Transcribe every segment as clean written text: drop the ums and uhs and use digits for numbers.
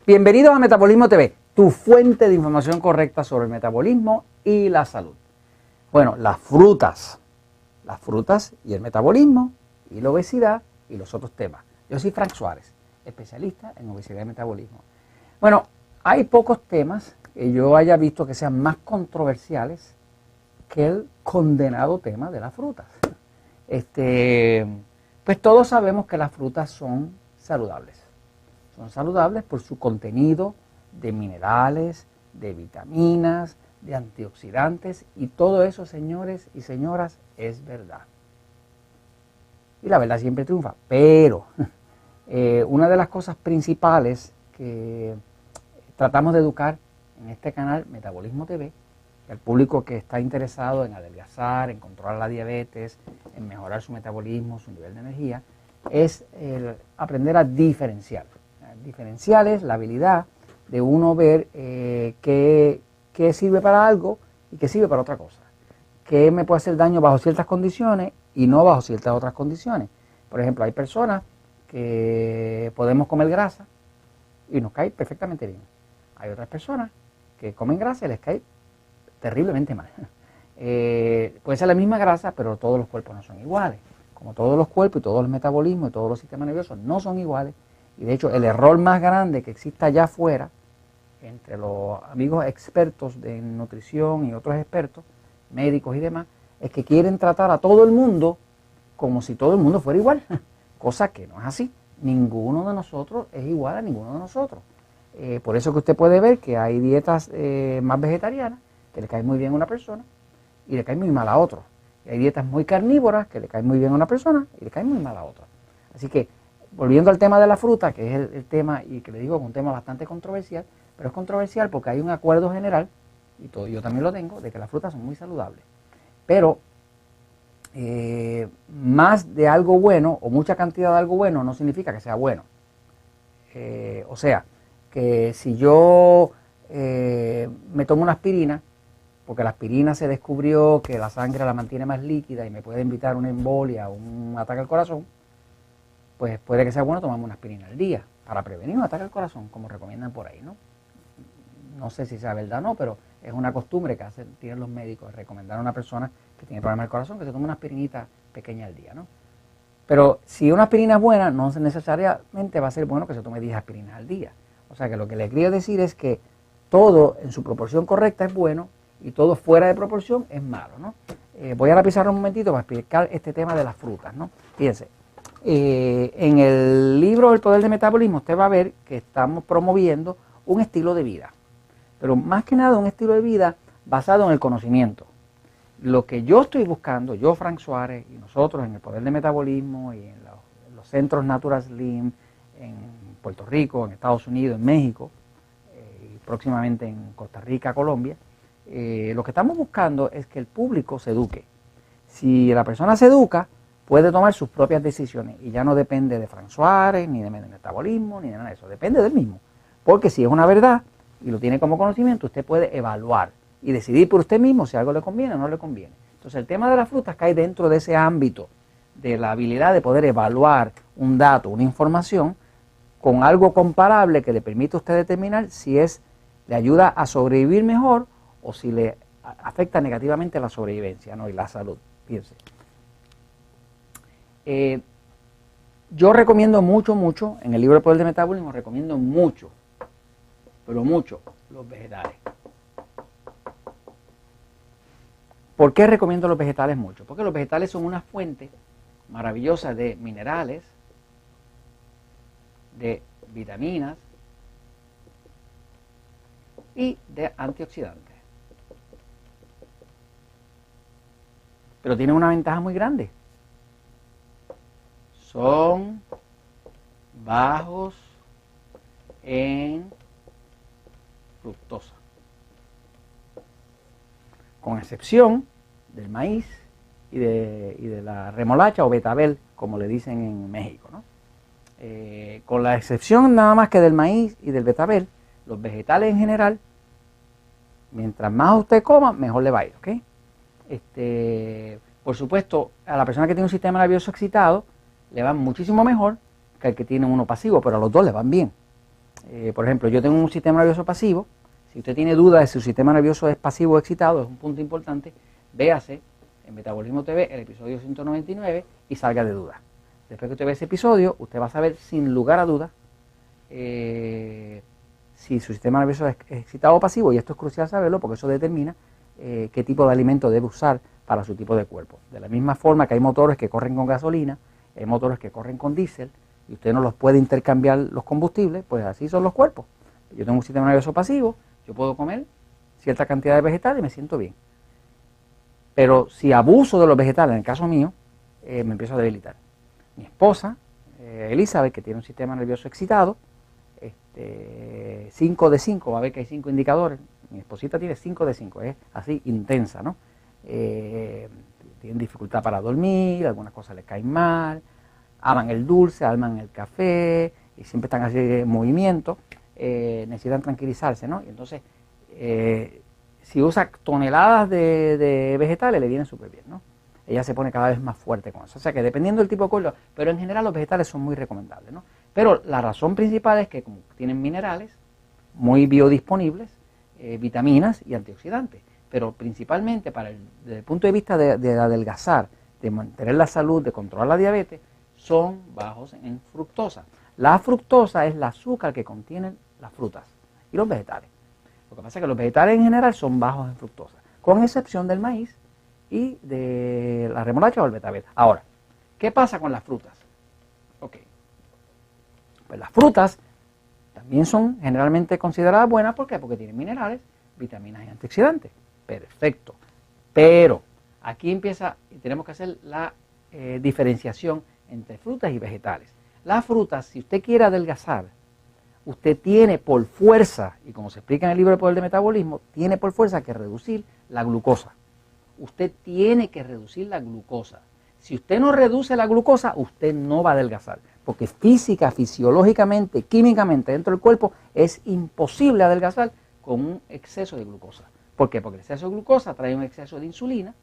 Bienvenidos a Metabolismo TV, tu fuente de información correcta sobre el metabolismo y la salud. Bueno, las frutas y el metabolismo y la obesidad y los otros temas. Yo soy Frank Suárez, especialista en obesidad y metabolismo. Bueno, hay pocos temas que yo haya visto que sean más controversiales que el condenado tema de las frutas. Pues todos sabemos que las frutas son saludables. Son saludables por su contenido de minerales, de vitaminas, de antioxidantes y todo eso, señores y señoras, es verdad. Y la verdad siempre triunfa, pero una de las cosas principales que tratamos de educar en este canal Metabolismo TV, al público que está interesado en adelgazar, en controlar la diabetes, en mejorar su metabolismo, su nivel de energía, es aprender a diferenciar. Diferenciar es la habilidad de uno ver qué sirve para algo y qué sirve para otra cosa. Qué me puede hacer daño bajo ciertas condiciones y no bajo ciertas otras condiciones. Por ejemplo, hay personas que podemos comer grasa y nos cae perfectamente bien. Hay otras personas que comen grasa y les cae terriblemente mal. Puede ser la misma grasa, pero todos los cuerpos no son iguales. Como todos los cuerpos y todos los metabolismos y todos los sistemas nerviosos no son iguales. Y de hecho, el error más grande que existe allá afuera, entre los amigos expertos de nutrición y otros expertos, médicos y demás, es que quieren tratar a todo el mundo como si todo el mundo fuera igual. Cosa que no es así. Ninguno de nosotros es igual a ninguno de nosotros. Por eso que usted puede ver que hay dietas más vegetarianas que le caen muy bien a una persona y le caen muy mal a otro. Y hay dietas muy carnívoras que le caen muy bien a una persona y le caen muy mal a otra. Así que, volviendo al tema de la fruta, que es el tema, y que le digo que es un tema bastante controversial, pero es controversial porque hay un acuerdo general, y yo también lo tengo, de que las frutas son muy saludables. Pero más de algo bueno o mucha cantidad de algo bueno no significa que sea bueno. O sea, que si yo me tomo una aspirina, porque la aspirina se descubrió que la sangre la mantiene más líquida y me puede evitar una embolia o un ataque al corazón, pues puede que sea bueno tomarme una aspirina al día para prevenir un ataque al corazón, como recomiendan por ahí, ¿no? No sé si sea verdad o no, pero es una costumbre que tienen los médicos, recomendar a una persona que tiene problemas del corazón que se tome una aspirinita pequeña al día, ¿no? Pero si una aspirina es buena, no necesariamente va a ser bueno que se tome 10 aspirinas al día. O sea que lo que le quería decir es que todo en su proporción correcta es bueno y todo fuera de proporción es malo, ¿no? Voy a la pizarra un momentito para explicar este tema de las frutas, ¿no? Fíjense. En el libro El Poder del Metabolismo usted va a ver que estamos promoviendo un estilo de vida, pero más que nada un estilo de vida basado en el conocimiento. Lo que yo estoy buscando, yo Frank Suárez y nosotros en El Poder del Metabolismo y en los centros Natural Slim en Puerto Rico, en Estados Unidos, en México y próximamente en Costa Rica, Colombia, lo que estamos buscando es que el público se eduque. Si la persona se educa, puede tomar sus propias decisiones y ya no depende de Frank Suárez, ni de metabolismo, ni de nada de eso, depende del mismo. Porque si es una verdad y lo tiene como conocimiento, usted puede evaluar y decidir por usted mismo si algo le conviene o no le conviene. Entonces el tema de las frutas cae dentro de ese ámbito de la habilidad de poder evaluar un dato, una información, con algo comparable que le permite a usted determinar si le ayuda a sobrevivir mejor o si le afecta negativamente la sobrevivencia, ¿no? Y la salud. Fíjense. Yo recomiendo mucho, en el libro El Poder del Metabolismo, recomiendo mucho, pero mucho, los vegetales. ¿Por qué recomiendo los vegetales mucho? Porque los vegetales son una fuente maravillosa de minerales, de vitaminas y de antioxidantes. Pero tienen una ventaja muy grande. Son bajos en fructosa, con excepción del maíz y de la remolacha o betabel, como le dicen en México, ¿no? Con la excepción nada más que del maíz y del betabel, los vegetales en general, mientras más usted coma, mejor le va a ir, ¿ok? Por supuesto, a la persona que tiene un sistema nervioso excitado, le va muchísimo mejor que al que tiene uno pasivo, pero a los dos le van bien. Por ejemplo, yo tengo un sistema nervioso pasivo. Si usted tiene dudas de si su sistema nervioso es pasivo o excitado, es un punto importante, véase en Metabolismo TV el episodio 199 y salga de dudas. Después que usted ve ese episodio, usted va a saber sin lugar a dudas si su sistema nervioso es excitado o pasivo, y esto es crucial saberlo porque eso determina qué tipo de alimento debe usar para su tipo de cuerpo. De la misma forma que hay motores que corren con gasolina, hay motores que corren con diésel, y usted no los puede intercambiar los combustibles, pues así son los cuerpos. Yo tengo un sistema nervioso pasivo, yo puedo comer cierta cantidad de vegetales y me siento bien. Pero si abuso de los vegetales, en el caso mío, me empiezo a debilitar. Mi esposa, Elizabeth, que tiene un sistema nervioso excitado, 5 de 5, va a ver que hay 5 indicadores. Mi esposita tiene 5 de 5, es así intensa, ¿no? Tienen dificultad para dormir, algunas cosas les caen mal, aman el dulce, aman el café, y siempre están así en movimiento, necesitan tranquilizarse, ¿no? Y entonces, si usa toneladas de vegetales, le viene súper bien, ¿no? Ella se pone cada vez más fuerte con eso. O sea que dependiendo del tipo de cuerpo, pero en general los vegetales son muy recomendables, ¿no? Pero la razón principal es que como tienen minerales muy biodisponibles, vitaminas y antioxidantes. Pero principalmente desde el punto de vista de adelgazar, de mantener la salud, de controlar la diabetes, son bajos en fructosa. La fructosa es el azúcar que contienen las frutas y los vegetales. Lo que pasa es que los vegetales en general son bajos en fructosa, con excepción del maíz y de la remolacha o el betabel. Ahora, ¿qué pasa con las frutas? Ok, pues las frutas también son generalmente consideradas buenas. ¿Por qué? Porque tienen minerales, vitaminas y antioxidantes. Perfecto. Pero aquí empieza, y tenemos que hacer la diferenciación entre frutas y vegetales. Las frutas, si usted quiere adelgazar, usted tiene por fuerza, y como se explica en el libro El Poder del Metabolismo, tiene por fuerza que reducir la glucosa. Usted tiene que reducir la glucosa. Si usted no reduce la glucosa, usted no va a adelgazar. Porque fisiológicamente, químicamente dentro del cuerpo es imposible adelgazar con un exceso de glucosa. ¿Por qué? Porque el exceso de glucosa trae un exceso de insulina.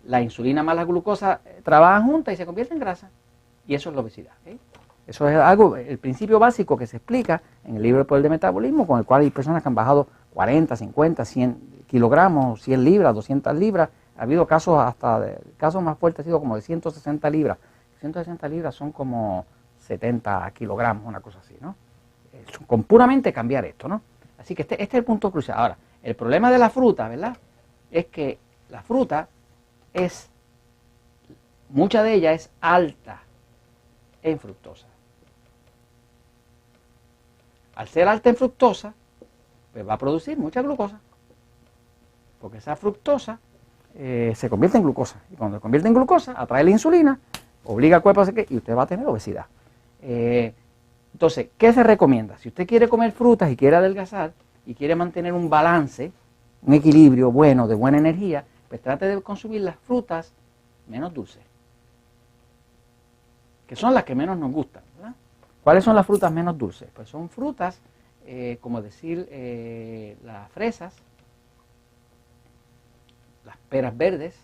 La insulina más la glucosa trabajan juntas y se convierte en grasa. Y eso es la obesidad. Eso es algo, el principio básico que se explica en el libro El Poder del Metabolismo, con el cual hay personas que han bajado 40, 50, 100 kilogramos, 100 libras, 200 libras. Ha habido casos el caso más fuerte ha sido como de 160 libras. 160 libras son como 70 kilogramos, una cosa así, ¿no? Con puramente cambiar esto, ¿no? Así que este es el punto crucial. Ahora, el problema de la fruta, ¿verdad? Es que la fruta mucha de ella es alta en fructosa. Al ser alta en fructosa, pues va a producir mucha glucosa. Porque esa fructosa se convierte en glucosa. Y cuando se convierte en glucosa, atrae la insulina, obliga al cuerpo a hacer que, y usted va a tener obesidad. Entonces, ¿qué se recomienda? Si usted quiere comer frutas y quiere adelgazar y quiere mantener un balance, un equilibrio bueno, de buena energía, pues trate de consumir las frutas menos dulces, que son las que menos nos gustan, ¿verdad? ¿Cuáles son las frutas menos dulces? Pues son frutas, como decir, las fresas, las peras verdes,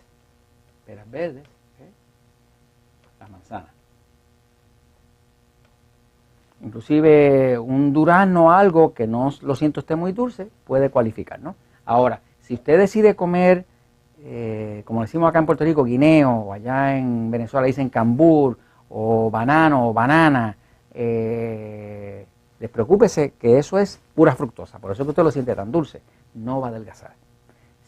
las manzanas. Inclusive un durazno, algo que no lo siento esté muy dulce, puede cualificar, ¿no? Ahora, si usted decide comer, como decimos acá en Puerto Rico, guineo, o allá en Venezuela dicen cambur, o banano, o banana, despreocúpese que eso es pura fructosa, por eso es que usted lo siente tan dulce, no va a adelgazar.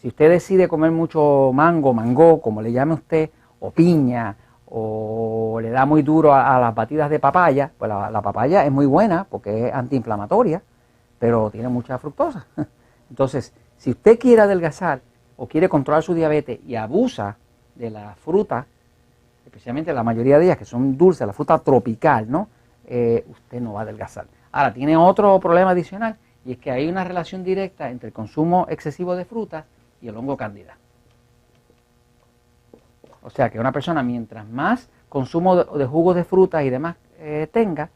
Si usted decide comer mucho mango, como le llame usted, o piña, o le da muy duro a las batidas de papaya, pues la papaya es muy buena porque es antiinflamatoria, pero tiene mucha fructosa. Entonces, si usted quiere adelgazar o quiere controlar su diabetes y abusa de la fruta, especialmente la mayoría de ellas que son dulces, la fruta tropical, ¿no? Usted no va a adelgazar. Ahora, tiene otro problema adicional, y es que hay una relación directa entre el consumo excesivo de frutas y el hongo cándida. O sea que una persona, mientras más consumo de jugos de frutas y demás tenga,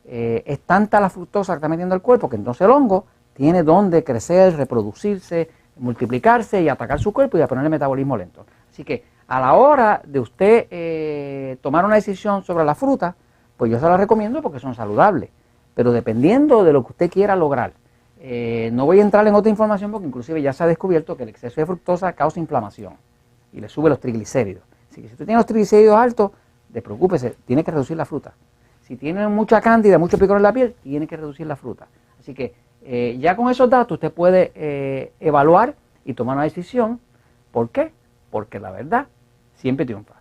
es tanta la fructosa que está metiendo el cuerpo que entonces el hongo tiene donde crecer, reproducirse, multiplicarse y atacar su cuerpo y a ponerle metabolismo lento. Así que a la hora de usted tomar una decisión sobre la fruta, pues yo se la recomiendo porque son saludables. pero dependiendo de lo que usted quiera lograr. No voy a entrar en otra información porque inclusive ya se ha descubierto que el exceso de fructosa causa inflamación y le sube los triglicéridos. Así que si usted tiene los triglicéridos altos, despreocúpese, tiene que reducir la fruta. Si tiene mucha cándida, mucho picor en la piel, tiene que reducir la fruta. Así que ya con esos datos usted puede evaluar y tomar una decisión. ¿Por qué? Porque la verdad siempre triunfa.